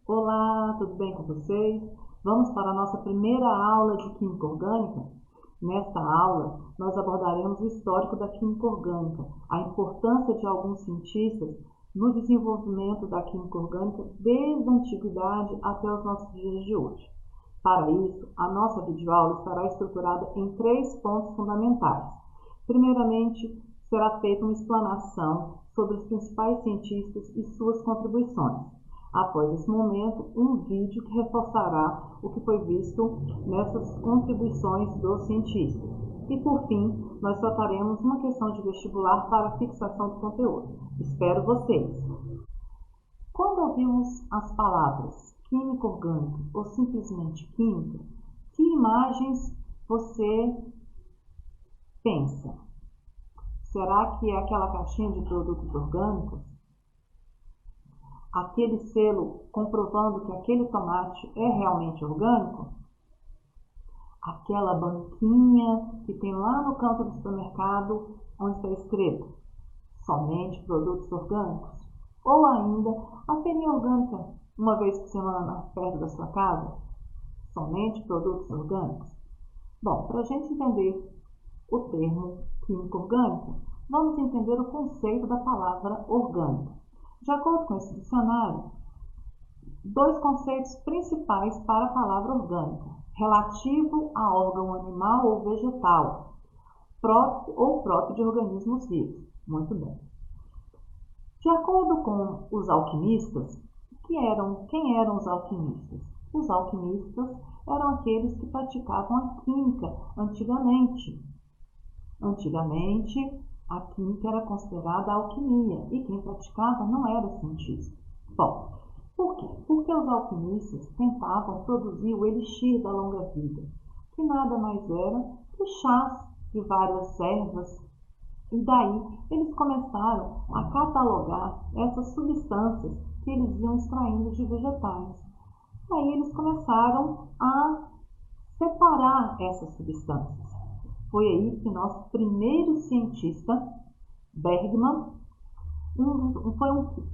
Olá, tudo bem com vocês? Vamos para a nossa primeira aula de Química Orgânica? Nesta aula, nós abordaremos o histórico da química orgânica, a importância de alguns cientistas no desenvolvimento da química orgânica desde a antiguidade até os nossos dias de hoje. Para isso, a nossa videoaula estará estruturada em 3 pontos fundamentais. Primeiramente, será feita uma explanação sobre os principais cientistas e suas contribuições. Após esse momento, um vídeo que reforçará o que foi visto nessas contribuições dos cientistas. E, por fim, nós trataremos uma questão de vestibular para a fixação do conteúdo. Espero vocês! Quando ouvimos as palavras química orgânica ou simplesmente química, que imagens você pensa? Será que é aquela caixinha de produtos orgânicos? Aquele selo comprovando que aquele tomate é realmente orgânico? Aquela banquinha que tem lá no canto do supermercado onde está escrito somente produtos orgânicos? Ou ainda a feirinha orgânica uma vez por semana perto da sua casa? Somente produtos orgânicos? Bom, para a gente entender o termo química orgânica, vamos entender o conceito da palavra orgânica. De acordo com esse dicionário, 2 conceitos principais para a palavra orgânica: relativo a órgão animal ou vegetal, próprio de organismos vivos. Muito bem. De acordo com os alquimistas, quem eram os alquimistas? Os alquimistas eram aqueles que praticavam a química antigamente. Antigamente, a química era considerada alquimia e quem praticava não era cientista. Bom, por quê? Porque os alquimistas tentavam produzir o elixir da longa vida, que nada mais era que chás de várias ervas. E daí eles começaram a catalogar essas substâncias que eles iam extraindo de vegetais. Aí eles começaram a separar essas substâncias. Foi aí que nosso primeiro cientista, Bergman,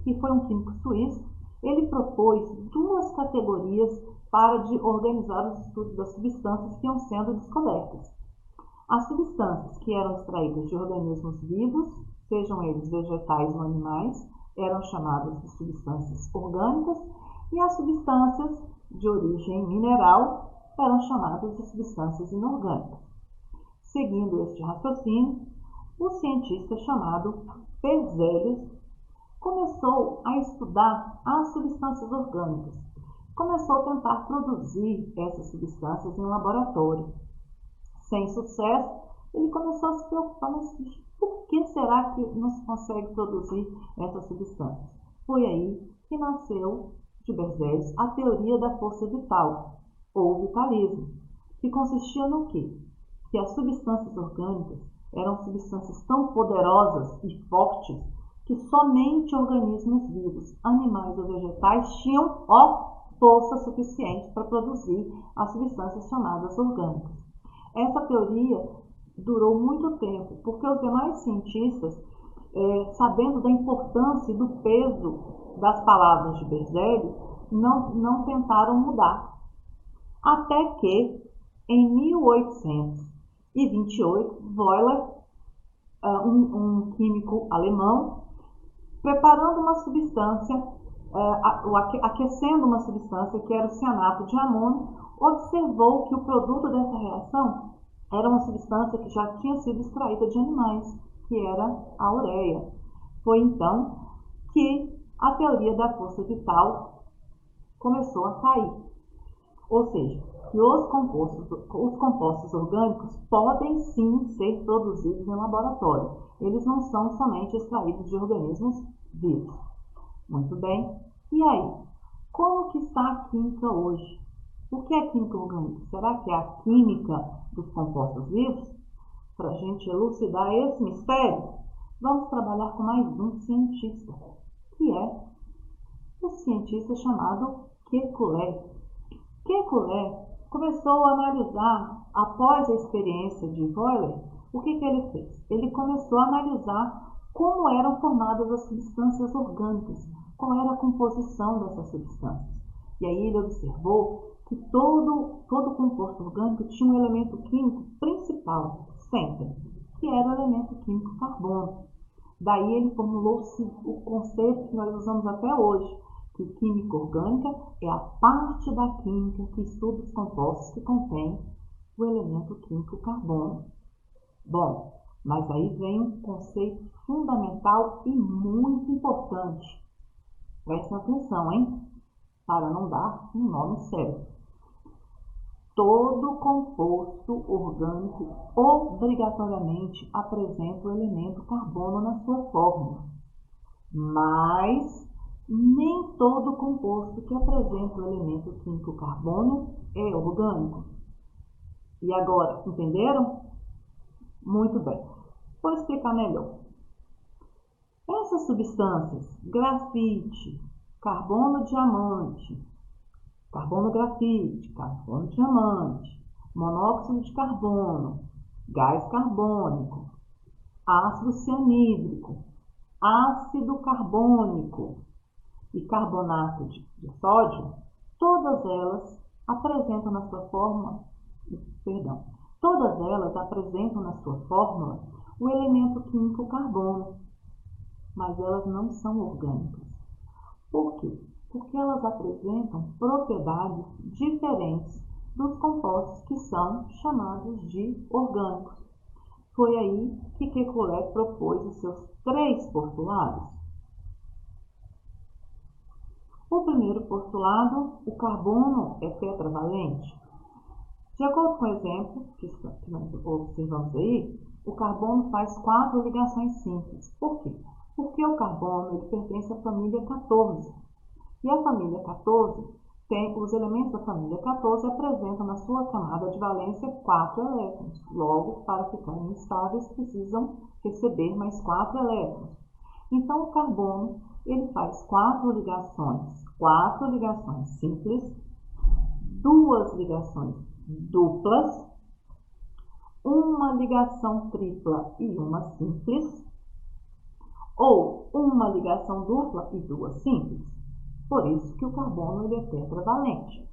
que foi um químico suíço, ele propôs 2 categorias para organizar os estudos das substâncias que iam sendo descobertas. As substâncias que eram extraídas de organismos vivos, sejam eles vegetais ou animais, eram chamadas de substâncias orgânicas, e as substâncias de origem mineral eram chamadas de substâncias inorgânicas. Seguindo este raciocínio, o cientista chamado Berzelius começou a estudar as substâncias orgânicas. Começou a tentar produzir essas substâncias em laboratório. Sem sucesso, ele começou a se preocupar, mas por que será que não se consegue produzir essas substâncias? Foi aí que nasceu de Berzelius a teoria da força vital, ou vitalismo, que consistia no quê? Que as substâncias orgânicas eram substâncias tão poderosas e fortes que somente organismos vivos, animais ou vegetais, tinham força suficiente para produzir as substâncias chamadas orgânicas. Essa teoria durou muito tempo, porque os demais cientistas, sabendo da importância e do peso das palavras de Berzelius, não tentaram mudar. Até que, em 1828, Euler, um químico alemão, preparando uma substância, aquecendo uma substância que era o cianato de amônio, observou que o produto dessa reação era uma substância que já tinha sido extraída de animais, que era a ureia. Foi então que a teoria da força vital começou a cair. Ou seja, que os compostos orgânicos podem sim ser produzidos em laboratório. Eles não são somente extraídos de organismos vivos. Muito bem. E aí? Como que está a química hoje? O que é química orgânica? Será que é a química dos compostos vivos? Para a gente elucidar esse mistério, vamos trabalhar com mais um cientista, que é o cientista chamado Kekulé. Kekulé começou a analisar, após a experiência de Euler, o que ele fez? Ele começou a analisar como eram formadas as substâncias orgânicas, qual era a composição dessas substâncias. E aí ele observou que todo composto orgânico tinha um elemento químico principal, sempre, que era o elemento químico carbono. Daí ele formulou-se o conceito que nós usamos até hoje, que química orgânica é a parte da química que estuda os compostos que contêm o elemento químico carbono. Bom, mas aí vem um conceito fundamental e muito importante. Prestem atenção, hein? Para não dar um nome sério. Todo composto orgânico obrigatoriamente apresenta o elemento carbono na sua fórmula. Mas nem todo composto que apresenta o elemento químico carbono é orgânico. E agora, entenderam? Muito bem. Vou explicar melhor. Essas substâncias, grafite, carbono diamante, carbono grafite, carbono diamante, monóxido de carbono, gás carbônico, ácido cianídrico, ácido carbônico e carbonato de sódio, todas elas apresentam na sua fórmula, o elemento químico carbono, mas elas não são orgânicas. Por quê? Porque elas apresentam propriedades diferentes dos compostos que são chamados de orgânicos. Foi aí que Kekulé propôs os seus 3 postulados. O primeiro postulado, o carbono é tetravalente. De acordo com o exemplo que nós observamos aí, o carbono faz 4 ligações simples. Por quê? Porque o carbono ele pertence à família 14. E a família 14 os elementos da família 14 apresentam na sua camada de valência 4 elétrons. Logo, para ficarem estáveis, precisam receber mais 4 elétrons. Então, o carbono ele faz 4 ligações simples, 2 ligações duplas, uma ligação tripla e uma simples, ou uma ligação dupla e 2 simples. Por isso que o carbono ele é tetravalente.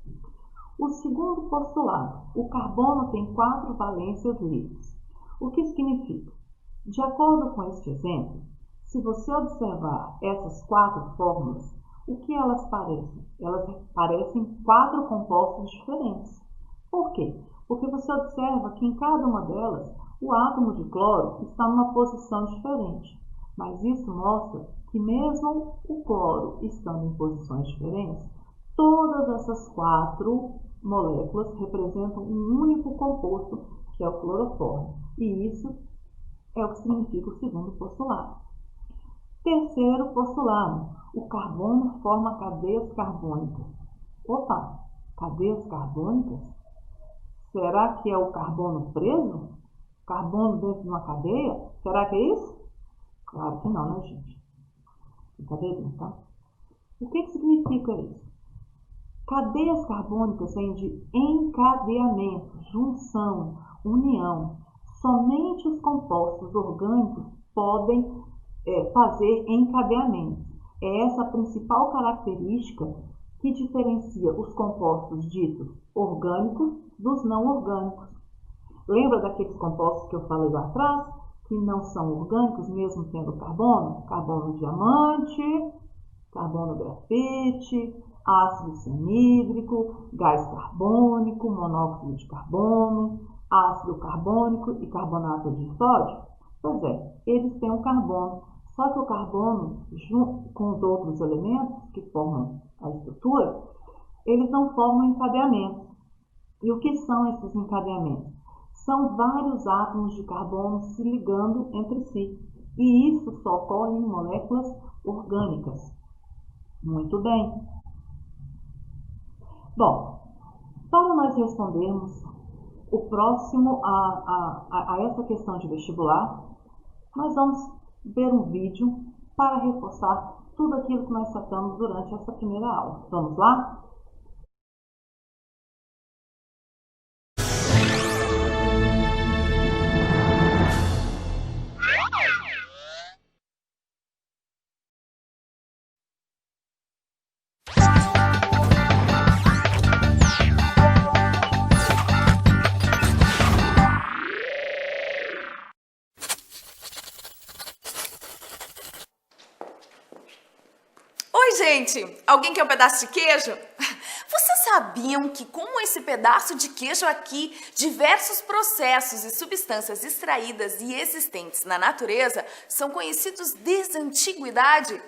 O segundo postulado, o carbono tem 4 valências livres. O que significa? De acordo com este exemplo, se você observar essas 4 fórmulas, o que elas parecem? Elas parecem 4 compostos diferentes. Por quê? Porque você observa que em cada uma delas, o átomo de cloro está numa posição diferente. Mas isso mostra que mesmo o cloro estando em posições diferentes, todas essas 4 moléculas representam um único composto, que é o cloroformo. E isso é o que significa o segundo postulado. Terceiro postulado, o carbono forma cadeias carbônicas. Opa, cadeias carbônicas? Será que é o carbono preso? Carbono dentro de uma cadeia? Será que é isso? Claro que não, né, gente? Brincadeirinha, tá? O que significa isso? Cadeias carbônicas vêm de encadeamento, junção, união. Somente os compostos orgânicos podem fazer encadeamento. É essa a principal característica que diferencia os compostos ditos orgânicos dos não orgânicos. Lembra daqueles compostos que eu falei lá atrás, que não são orgânicos, mesmo tendo carbono? Carbono diamante, carbono grafite, ácido cianídrico, gás carbônico, monóxido de carbono, ácido carbônico e carbonato de sódio? Pois é, eles têm um carbono, só que o carbono, junto com os outros elementos que formam a estrutura, eles não formam encadeamento. E o que são esses encadeamentos? São vários átomos de carbono se ligando entre si. E isso só ocorre em moléculas orgânicas. Muito bem. Bom, para nós respondermos o próximo a essa questão de vestibular, nós vamos ver um vídeo para reforçar tudo aquilo que nós tratamos durante essa primeira aula. Vamos lá? Oi, gente! Alguém quer um pedaço de queijo? Vocês sabiam que, como esse pedaço de queijo aqui, diversos processos e substâncias extraídas e existentes na natureza são conhecidos desde a antiguidade?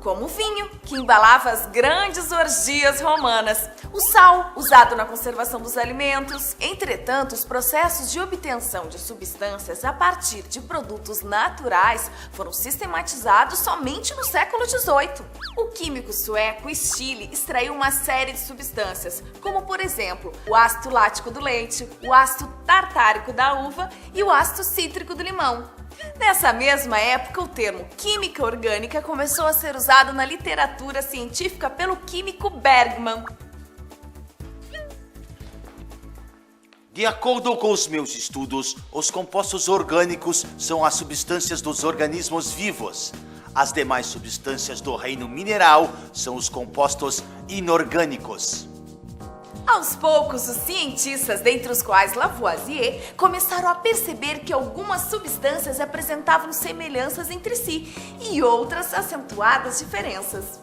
Como o vinho, que embalava as grandes orgias romanas, o sal, usado na conservação dos alimentos. Entretanto, os processos de obtenção de substâncias a partir de produtos naturais foram sistematizados somente no século XVIII. O químico sueco Stille extraiu uma série de substâncias, como por exemplo, o ácido lático do leite, o ácido tartárico da uva e o ácido cítrico do limão. Nessa mesma época, o termo química orgânica começou a ser usado na literatura científica pelo químico Bergman. De acordo com os meus estudos, os compostos orgânicos são as substâncias dos organismos vivos. As demais substâncias do reino mineral são os compostos inorgânicos. Aos poucos, os cientistas, dentre os quais Lavoisier, começaram a perceber que algumas substâncias apresentavam semelhanças entre si e outras acentuadas diferenças.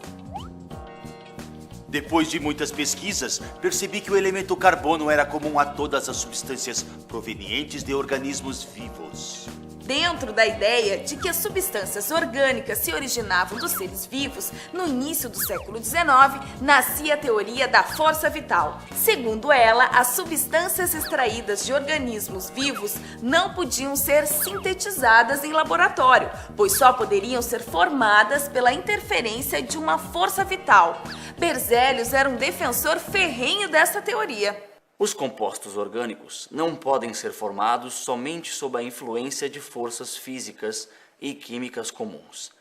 Depois de muitas pesquisas, percebi que o elemento carbono era comum a todas as substâncias provenientes de organismos vivos. Dentro da ideia de que as substâncias orgânicas se originavam dos seres vivos, no início do século XIX, nascia a teoria da força vital. Segundo ela, as substâncias extraídas de organismos vivos não podiam ser sintetizadas em laboratório, pois só poderiam ser formadas pela interferência de uma força vital. Berzelius era um defensor ferrenho dessa teoria. Os compostos orgânicos não podem ser formados somente sob a influência de forças físicas e químicas comuns,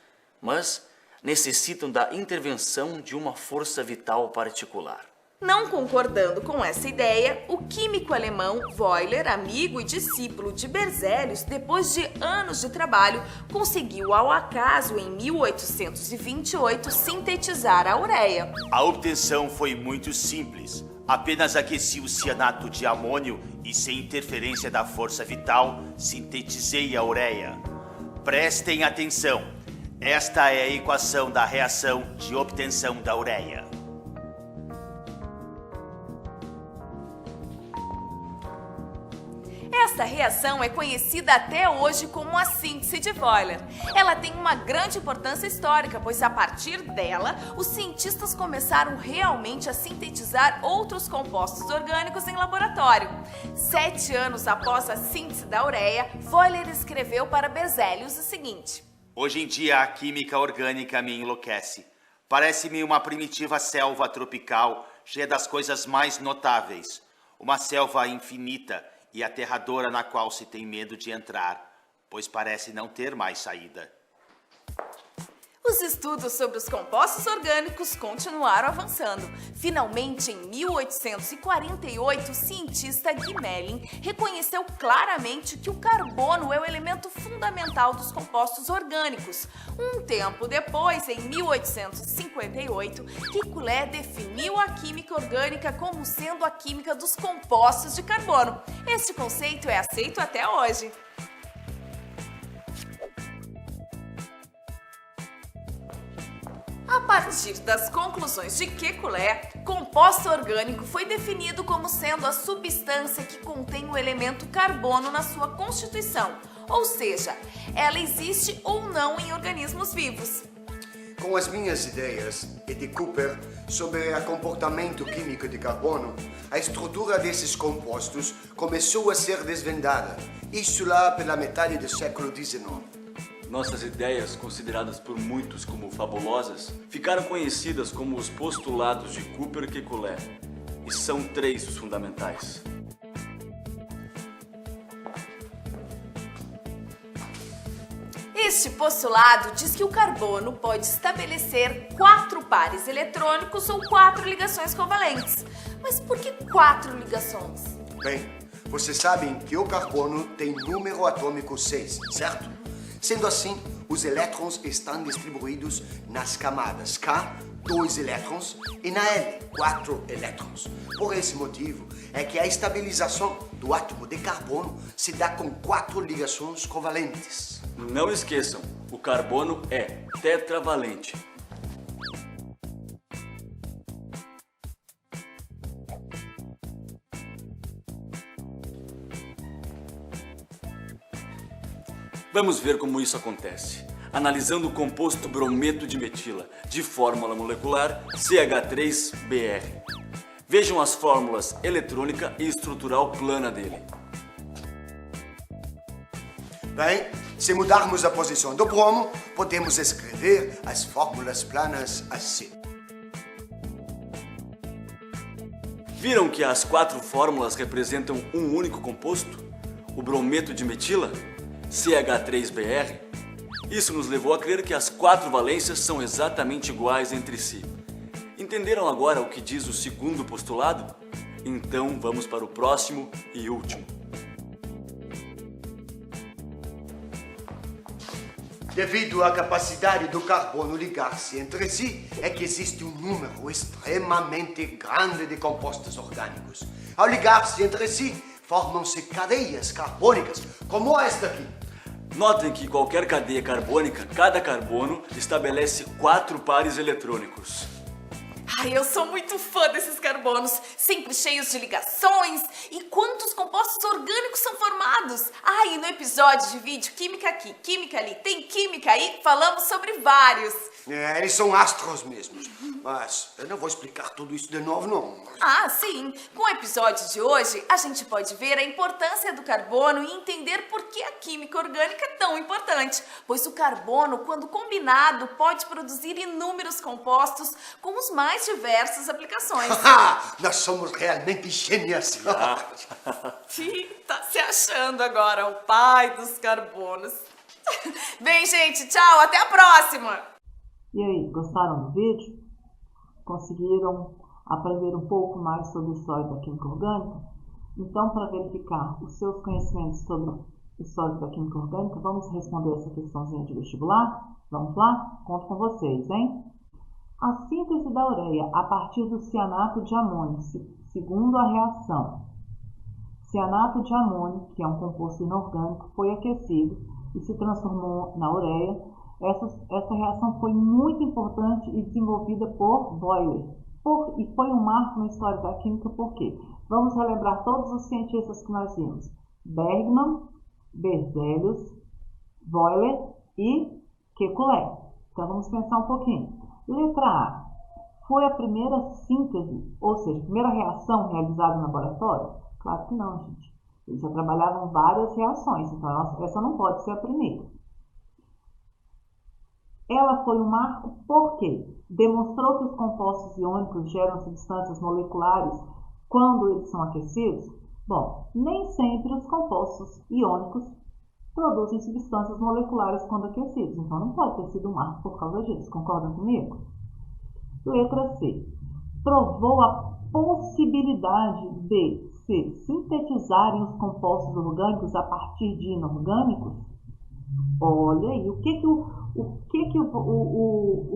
mas necessitam da intervenção de uma força vital particular. Não concordando com essa ideia, o químico alemão Euler, amigo e discípulo de Berzelius, depois de anos de trabalho, conseguiu ao acaso, em 1828, sintetizar a ureia. A obtenção foi muito simples. Apenas aqueci o cianato de amônio e, sem interferência da força vital, sintetizei a ureia. Prestem atenção. Esta é a equação da reação de obtenção da ureia. Essa reação é conhecida até hoje como a síntese de Euler. Ela tem uma grande importância histórica, pois a partir dela, os cientistas começaram realmente a sintetizar outros compostos orgânicos em laboratório. 7 anos após a síntese da ureia, Euler escreveu para Berzelius o seguinte: Hoje em dia, a química orgânica me enlouquece. Parece-me uma primitiva selva tropical, cheia das coisas mais notáveis. Uma selva infinita e aterradora na qual se tem medo de entrar, pois parece não ter mais saída. Os estudos sobre os compostos orgânicos continuaram avançando. Finalmente, em 1848, o cientista Gmelin reconheceu claramente que o carbono é o elemento fundamental dos compostos orgânicos. Um tempo depois, em 1858, Kekulé definiu a química orgânica como sendo a química dos compostos de carbono. Este conceito é aceito até hoje. A partir das conclusões de Kekulé, composto orgânico foi definido como sendo a substância que contém o elemento carbono na sua constituição, ou seja, ela existe ou não em organismos vivos. Com as minhas ideias e de Cooper sobre o comportamento químico de carbono, a estrutura desses compostos começou a ser desvendada, isso lá pela metade do século XIX. Nossas ideias, consideradas por muitos como fabulosas, ficaram conhecidas como os postulados de Cooper e Kekulé, e são 3 os fundamentais. Este postulado diz que o carbono pode estabelecer 4 pares eletrônicos ou 4 ligações covalentes. Mas por que 4 ligações? Bem, vocês sabem que o carbono tem número atômico 6, certo? Sendo assim, os elétrons estão distribuídos nas camadas K, 2 elétrons, e na L, 4 elétrons. Por esse motivo, é que a estabilização do átomo de carbono se dá com 4 ligações covalentes. Não esqueçam, o carbono é tetravalente. Vamos ver como isso acontece. Analisando o composto brometo de metila, de fórmula molecular CH3BR. Vejam as fórmulas eletrônica e estrutural plana dele. Bem, se mudarmos a posição do bromo, podemos escrever as fórmulas planas assim. Viram que as 4 fórmulas representam um único composto? O brometo de metila, CH3BR? Isso nos levou a crer que as 4 valências são exatamente iguais entre si. Entenderam agora o que diz o segundo postulado? Então vamos para o próximo e último. Devido à capacidade do carbono ligar-se entre si, é que existe um número extremamente grande de compostos orgânicos. Ao ligar-se entre si, formam-se cadeias carbônicas, como esta aqui. Notem que em qualquer cadeia carbônica, cada carbono estabelece 4 pares eletrônicos. Ai, eu sou muito fã desses carbonos, sempre cheios de ligações. E quantos compostos orgânicos são formados? E no episódio de vídeo Química Aqui, Química Ali, tem Química Aí, falamos sobre vários. Eles são astros mesmos. Mas eu não vou explicar tudo isso de novo, não. Sim. Com o episódio de hoje, a gente pode ver a importância do carbono e entender por que a química orgânica é tão importante. Pois o carbono, quando combinado, pode produzir inúmeros compostos com os mais diversas aplicações. Nós somos realmente gênios. Tá se achando agora o pai dos carbonos. Bem, gente, tchau, até a próxima! E aí, gostaram do vídeo? Conseguiram aprender um pouco mais sobre a história da química orgânica? Então, para verificar os seus conhecimentos sobre a história da química orgânica, vamos responder essa questãozinha de vestibular? Vamos lá? Conto com vocês, hein? A síntese da ureia a partir do cianato de amônio, segundo a reação. Cianato de amônio, que é um composto inorgânico, foi aquecido e se transformou na ureia. Essa reação foi muito importante e desenvolvida por Boyle. E foi um marco na história da química, por quê? Vamos relembrar todos os cientistas que nós vimos. Bergman, Berzelius, Boyle e Kekulé. Então vamos pensar um pouquinho. Letra A. Foi a primeira síntese, ou seja, a primeira reação realizada no laboratório? Claro que não, gente. Eles já trabalhavam várias reações, então essa não pode ser a primeira. Ela foi um marco porque demonstrou que os compostos iônicos geram substâncias moleculares quando eles são aquecidos. Bom, nem sempre os compostos iônicos produzem substâncias moleculares quando aquecidos, então não pode ter sido um marco por causa disso. Concordam comigo? Letra C. Provou a possibilidade de se sintetizarem os compostos orgânicos a partir de inorgânicos? Olha aí, o que o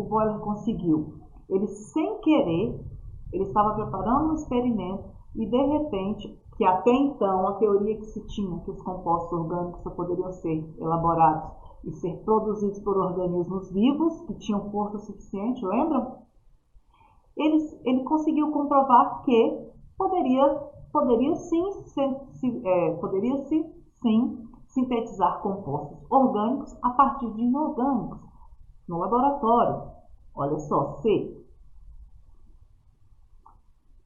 Boyle conseguiu? Ele, sem querer, ele estava preparando um experimento e, de repente, que até então a teoria que se tinha que os compostos orgânicos só poderiam ser elaborados e ser produzidos por organismos vivos que tinham força suficiente, lembram? Ele conseguiu comprovar que poderia sim sintetizar compostos orgânicos a partir de inorgânicos no laboratório. Olha só, C.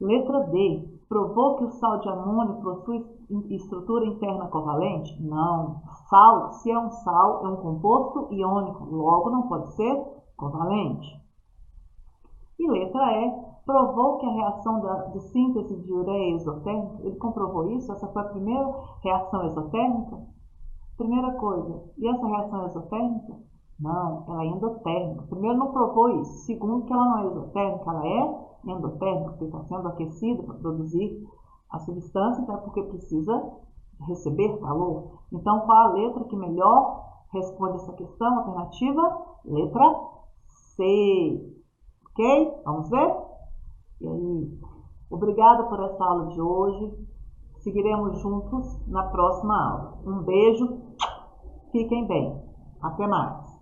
Letra D. Provou que o sal de amônio possui estrutura interna covalente? Não. Sal, se é um sal, é um composto iônico, logo não pode ser covalente. E letra E. Provou que a reação de síntese de ureia exotérmica, ele comprovou isso? Essa foi a primeira reação exotérmica? Primeira coisa, e essa reação é exotérmica? Não, ela é endotérmica. Primeiro, não provou isso. Segundo, que ela não é exotérmica, ela é endotérmica, porque está sendo aquecida para produzir a substância, então é porque precisa receber calor. Então, qual a letra que melhor responde essa questão? Alternativa, letra C. Ok? Vamos ver? E aí, obrigada por essa aula de hoje. Seguiremos juntos na próxima aula. Um beijo, fiquem bem. Até mais.